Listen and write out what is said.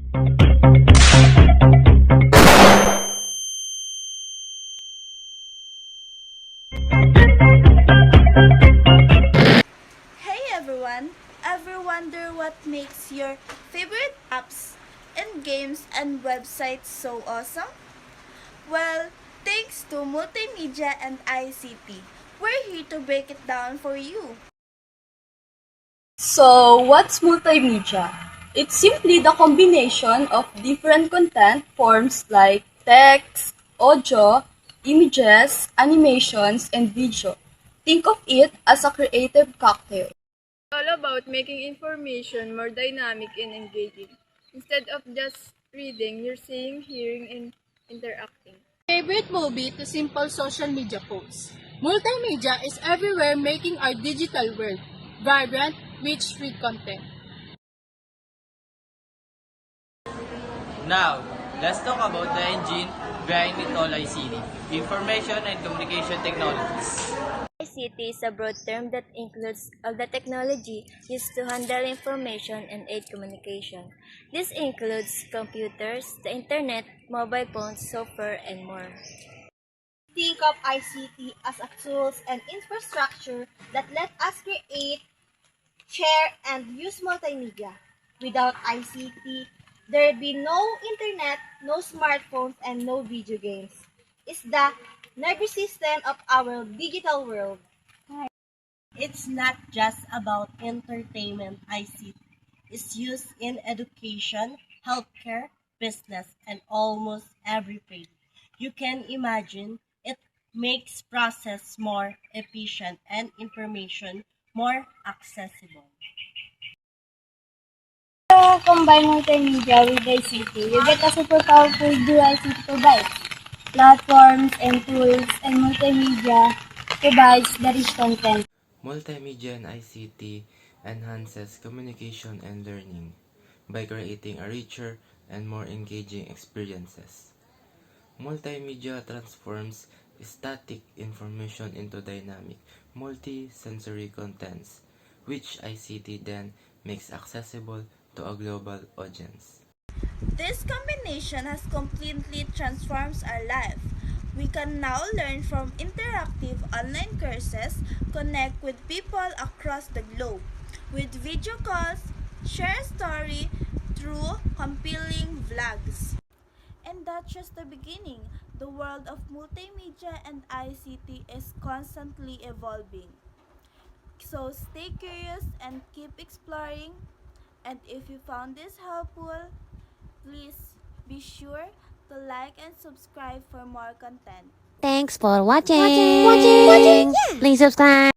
Hey everyone! Ever wonder what makes your favorite apps and games and websites so awesome? Well, thanks to Multimedia and ICT, we're here to break it down for you. So, what's multimedia? It's simply the combination of different content forms like text, audio, images, animations, and video. Think of it as a creative cocktail. All about making information more dynamic and engaging. Instead of just reading, you're seeing, hearing, and interacting. Favorite movie to simple social media posts. Multimedia is everywhere making our digital world vibrant, rich with content. Now, let's talk about the engine behind it all ICT, Information and Communication Technologies. ICT is a broad term that includes all the technology used to handle information and aid communication. This includes computers, the internet, mobile phones, software, and more. Think of ICT as a tools and infrastructure that let us create, share, and use multimedia. Without ICT, there'd be no internet, no smartphones, and no video games. It's the nervous system of our digital world. It's not just about entertainment ICT. It's used in education, healthcare, business, and almost every field. You can imagine it makes process more efficient and information more accessible. To combine multimedia with ICT, you get a super powerful dual ICT provides. Platforms and tools and multimedia provides the rich content. Multimedia and ICT enhances communication and learning by creating a richer and more engaging experiences. Multimedia transforms static information into dynamic, multi-sensory contents, which ICT then makes accessible to a global audience. This combination has completely transformed our life. We can now learn from interactive online courses, connect with people across the globe, with video calls, share a story through compelling vlogs. And that's just the beginning. The world of multimedia and ICT is constantly evolving. So stay curious and keep exploring. And if you found this helpful, please be sure to like and subscribe for more content. Thanks for watching. Please subscribe.